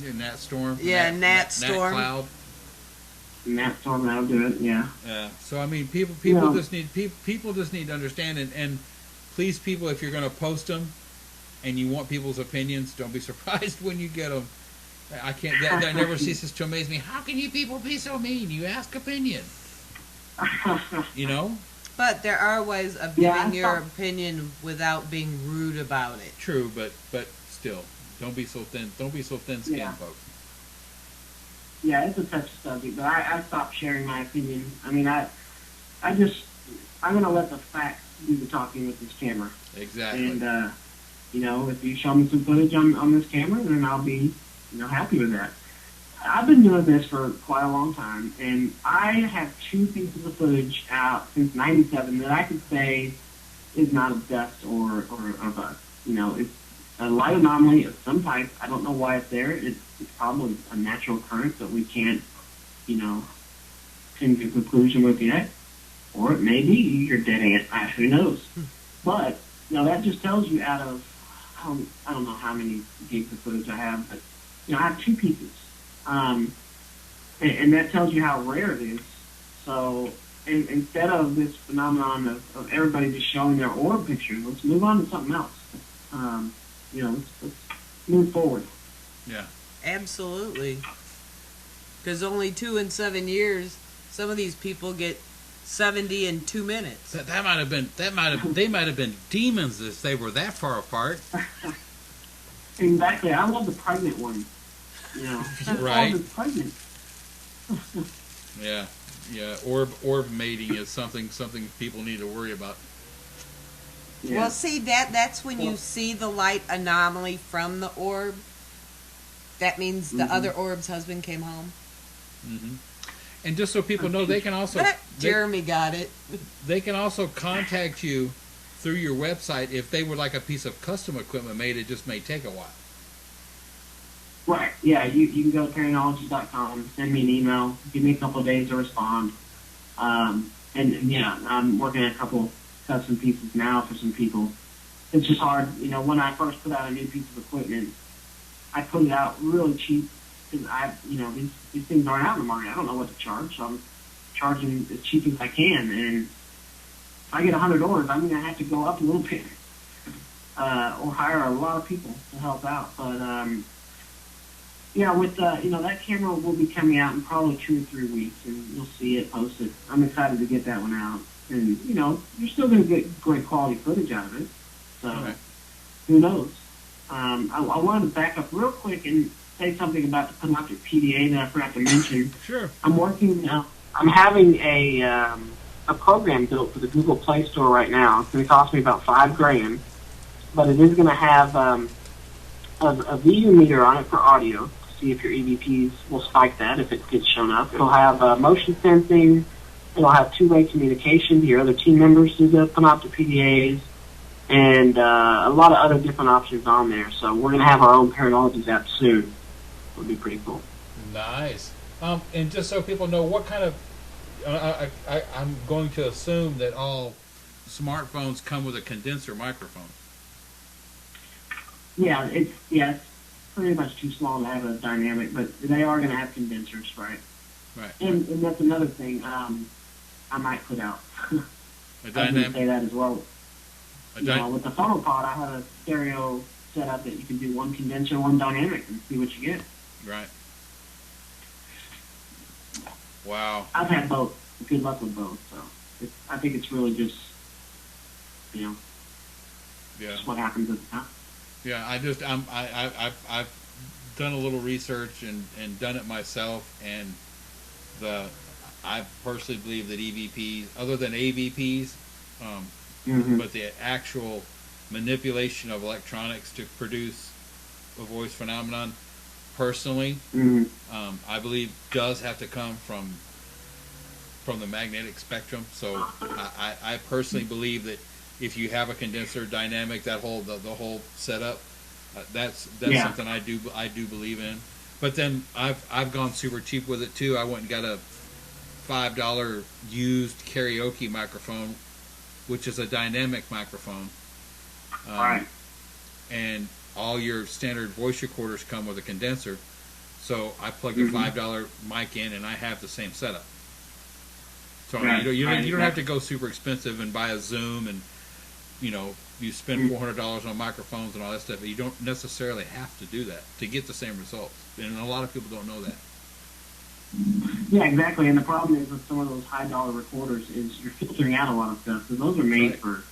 gnat storm. Yeah, gnat storm. Gnat cloud. Matt Storm, that'll do it. Yeah. Yeah. So I mean, people Yeah. just need people just need to understand, and please, people, if you're going to post them, and you want people's opinions, don't be surprised when you get them. I can't. That never ceases to amaze me. How can you people be so mean? You ask opinion. You know. But there are ways of Yeah, giving I your thought- opinion without being rude about it. True, but still, don't be so thin. Don't be so thin-skinned, Yeah. folks. Yeah, it's a touchy subject, but I stopped sharing my opinion. I mean, I'm going to let the facts do the talking with this camera. Exactly. And, if you show me some footage on this camera, then I'll be, happy with that. I've been doing this for quite a long time, and I have 2 pieces of footage out since '97 that I could say is not a dust or a bug. It's a light anomaly of some type. I don't know why it's there. It's probably a natural occurrence that we can't, come to a conclusion with yet. Or it may be your dead aunt. Who knows? But, that just tells you out of, I don't know how many gigs of footage I have, but, I have 2 pieces. And that tells you how rare it is. So instead of this phenomenon of everybody just showing their orb picture, let's move on to something else. Let's move forward. Yeah. Absolutely. Because only 2 in 7 years, some of these people get 70 in 2 minutes. That might have been. They might have been demons if they were that far apart. Exactly. I love the pregnant one. Right. Oh, the pregnant. Yeah. Yeah. Orb mating is something people need to worry about. Yeah. Well, see, that's when you see the light anomaly from the orb. That means the other orb's husband came home. Mm-hmm. And just so people know, they can also Jeremy got it. they can also contact you through your website if they would like a piece of custom equipment made. It just may take a while. Right. Yeah, you can go to parentology.com, send me an email, give me a couple of days to respond. And yeah, I'm working on a couple custom pieces now for some people. It's just hard. When I first put out a new piece of equipment, I put it out really cheap because these things aren't out in the market. I don't know what to charge, so I'm charging as cheap as I can. And if I get 100 orders, I'm going to have to go up a little bit or hire a lot of people to help out. But with that camera will be coming out in probably 2 or 3 weeks, and you'll see it posted. I'm excited to get that one out, and you're still going to get great quality footage out of it. So Right. Who knows? I wanted to back up real quick and say something about the PEMAtv PDA that I forgot to mention. Sure. I'm working. I'm having a program built for the Google Play Store right now. It's going to cost me about $5,000, but it is going to have a VU meter on it for audio to see if your EVPs will spike that if it gets shown up. It'll have motion sensing. It'll have 2-way communication to your other team members through the PEMAtv PDAs, and a lot of other different options on there. So we're going to have our own Parentologies app soon. Would be pretty cool. Nice. And just so people know, what kind of I'm going to assume that all smartphones come with a condenser microphone. Yeah, it's pretty much too small to have a dynamic, but they are going to have condensers, right? Right. And that's another thing I might put out. A I was going to dynamic. say that as well. With the phonopod, I have a stereo setup that you can do one condenser, one dynamic, and see what you get. Right. Wow. I've had both. Good luck with both. So I think it's really just, Yeah. just what happens at the time. Yeah. I've done a little research and done it myself, and I personally believe that EVPs, other than AVPs, but the actual manipulation of electronics to produce a voice phenomenon, personally, I believe does have to come from the magnetic spectrum. So I personally believe that if you have a condenser dynamic, that whole the whole setup, that's something I do believe in. But then I've gone super cheap with it too. I went and got a $5 used karaoke microphone, which is a dynamic microphone. Right. And all your standard voice recorders come with a condenser. So I plugged a $5 mic in, and I have the same setup. So you don't have to go super expensive and buy a Zoom, and you spend $400 on microphones and all that stuff. You don't necessarily have to do that to get the same results, and a lot of people don't know that. Yeah, exactly. And the problem is with some of those high-dollar recorders is you're filtering out a lot of stuff. So those are made for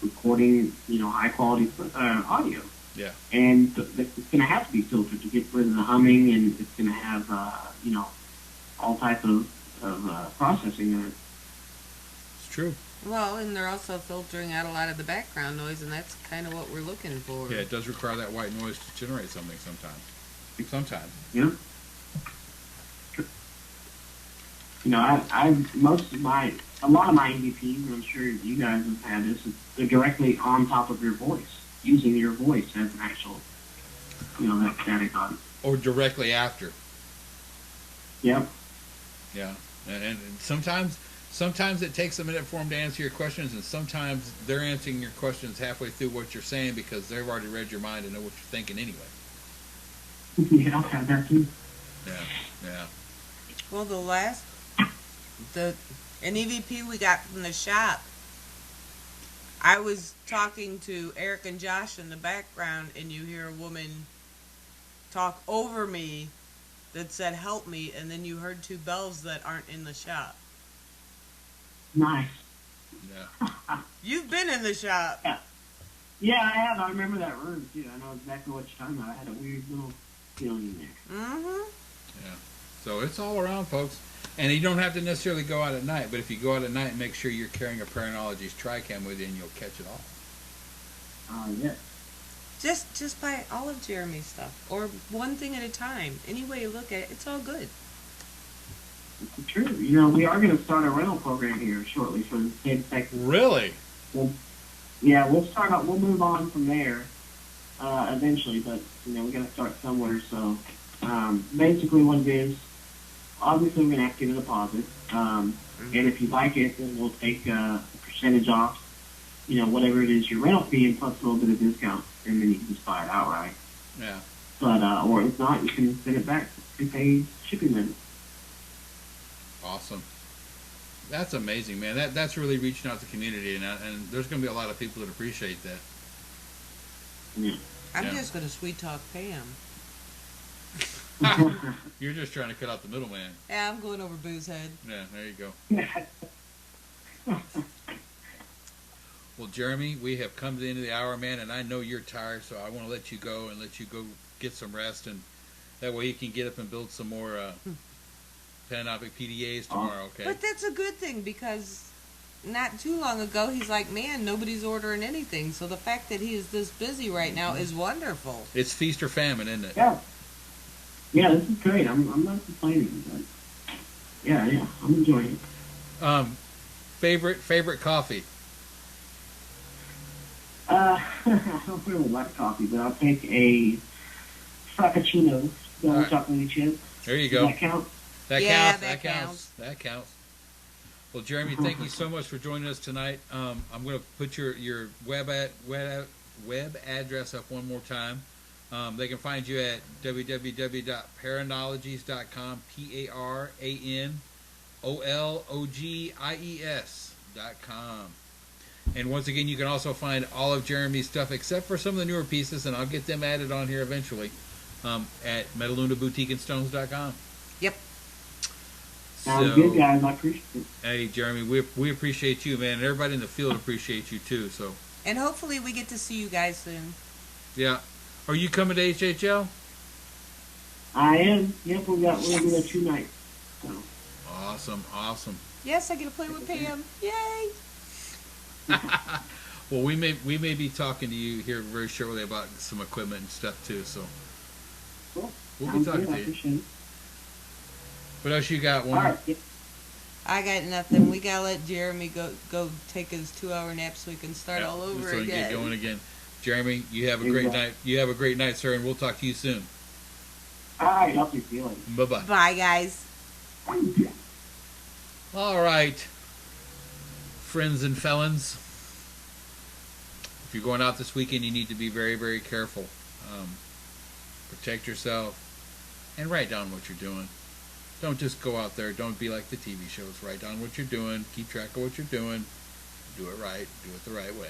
recording, high-quality audio. Yeah. And it's going to have to be filtered to get rid of the humming, and it's going to have, all types of processing in it. It's true. Well, and they're also filtering out a lot of the background noise, and that's kind of what we're looking for. Yeah, it does require that white noise to generate something sometimes. Sometimes. Yeah. A lot of my EVPs, and I'm sure you guys have had this, they're directly on top of your voice, using your voice as an actual, that static audio. Or directly after. Yep. Yeah, and sometimes it takes a minute for them to answer your questions, and sometimes they're answering your questions halfway through what you're saying because they've already read your mind and know what you're thinking anyway. Yeah, I've had that too. Yeah. Well, an EVP we got from the shop, I was talking to Eric and Josh in the background, and you hear a woman talk over me that said, "Help me," and then you heard two bells that aren't in the shop. Nice. Yeah. You've been in the shop. Yeah, I have. I remember that room, too. I know exactly what you're talking about. I had a weird little feeling in there. Mm-hmm. Yeah. So it's all around, folks. And you don't have to necessarily go out at night, but if you go out at night, make sure you're carrying a Paranologies Tricam with you, and you'll catch it all. Yeah. Just buy all of Jeremy's stuff, or one thing at a time. Any way you look at it, it's all good. It's true. We are going to start a rental program here shortly for the state of Texas. Really? We'll move on from there eventually, but we got to start somewhere. So basically, what it is, obviously, we're going to have to get a deposit, and if you like it, then we'll take a percentage off, whatever it is your rental fee, and plus a little bit of discount, and then you can just buy it outright. Yeah. But or if not, you can send it back to pay shipping limit. Awesome. That's amazing, man. That's really reaching out to the community, and there's going to be a lot of people that appreciate that. Yeah. I'm just going to sweet talk Pam. You're just trying to cut out the middleman. Yeah, I'm going over Boo's head. Yeah, there you go. Well, Jeremy, we have come to the end of the hour, man, and I know you're tired, so I want to let you go get some rest, and that way you can get up and build some more Panoptic PDAs tomorrow, okay? But that's a good thing, because not too long ago, he's like, man, nobody's ordering anything. So the fact that he is this busy right now is wonderful. It's feast or famine, isn't it? Yeah. Yeah, this is great. I'm not complaining, but yeah, I'm enjoying it. Favorite coffee? I don't really like coffee, but I'll take a Frappuccino, double chocolate chip. There you go. Does that count? That counts. Well, Jeremy, thank you so much for joining us tonight. I'm going to put your web address up one more time. They can find you at www.paranologies.com, PARANOLOGIES.com. And once again, you can also find all of Jeremy's stuff, except for some of the newer pieces, and I'll get them added on here eventually, at MetalundaBoutiqueandStones.com. Yep. Sounds good, guys. I appreciate it. Hey, Jeremy, we appreciate you, man, and everybody in the field appreciates you, too. So. And hopefully we get to see you guys soon. Yeah. Are you coming to HHL? I am. Yep, we're going to be there 2 nights. So. Awesome. Yes, I get to play with Pam. Yay! Well, we may be talking to you here very shortly about some equipment and stuff too. So Cool. we'll be Sounds talking good. I to you. appreciate it. What else you got? All One. right. Yeah. I got nothing. We gotta let Jeremy go take his 2-hour nap so we can start all over so we again. get going again. Jeremy, you have a You great bet. night. You have a great night, sir, and we'll talk to you soon. All right. Help you feeling. Bye bye. Bye, guys. All right, friends and felons. If you're going out this weekend, you need to be very, very careful. Protect yourself and write down what you're doing. Don't just go out there. Don't be like the TV shows. Write down what you're doing. Keep track of what you're doing. Do it right. Do it the right way.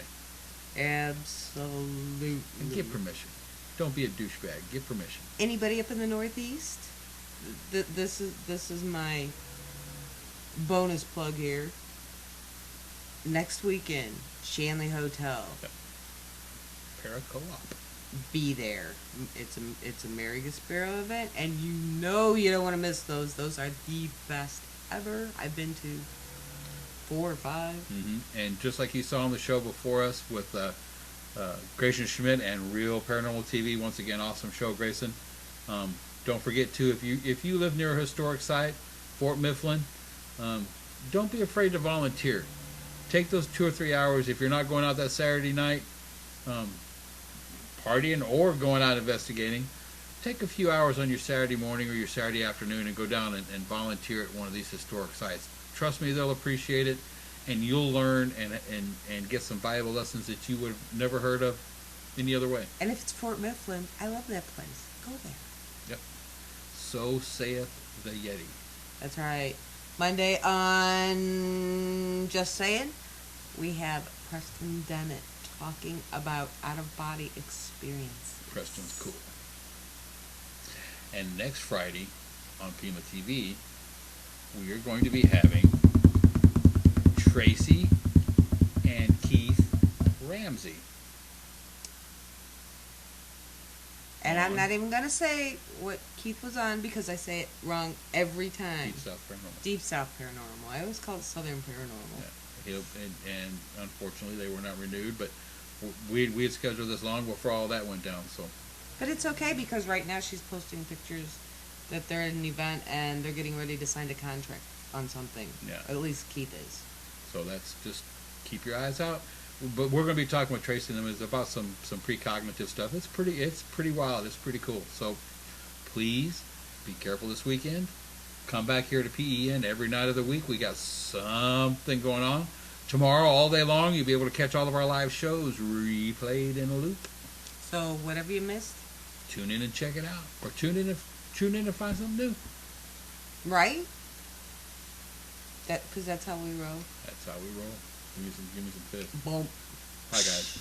Absolutely. And get permission. Don't be a douchebag. Get permission. Anybody up in the Northeast? This is my bonus plug here. Next weekend, Shanley Hotel. Para-co-op. Be there. It's a Mary Gasparo event, and you know you don't want to miss those. Those are the best ever. I've been to 4 or 5. And just like you saw on the show before us with Grayson Schmidt and Real Paranormal TV, once again, awesome show, Grayson. Don't forget too, if you live near a historic site, Fort Mifflin, don't be afraid to volunteer. Take those 2 or 3 hours. If you're not going out that Saturday night, partying or going out investigating, take a few hours on your Saturday morning or your Saturday afternoon and go down and volunteer at one of these historic sites. Trust me, they'll appreciate it, and you'll learn and get some valuable lessons that you would have never heard of any other way. And if it's Fort Mifflin, I love that place. Go there. Yep. So saith the Yeti. That's right. Monday on Just Saying, we have Preston Dennett talking about out-of-body experience. Preston's cool. And next Friday on PEMAtv, we are going to be having Tracy and Keith Ramsey. And I'm not even going to say what Keith was on because I say it wrong every time. Deep South Paranormal. Deep South Paranormal. I always call it Southern Paranormal. Yeah. And unfortunately they were not renewed, but we had scheduled this long before all that went down. So, but it's okay because right now she's posting pictures that they're at an event and they're getting ready to sign a contract on something. Yeah. At least Keith is. So that's just keep your eyes out. But we're going to be talking with Tracy and them about some precognitive stuff. It's pretty wild. It's pretty cool. So please be careful this weekend. Come back here to PEN every night of the week. We got something going on. Tomorrow, all day long, you'll be able to catch all of our live shows replayed in a loop. So whatever you missed, tune in and check it out, or tune in and find something new. Right? Because that's how we roll. That's how we roll. Give me some fish. Boom. Bye, guys.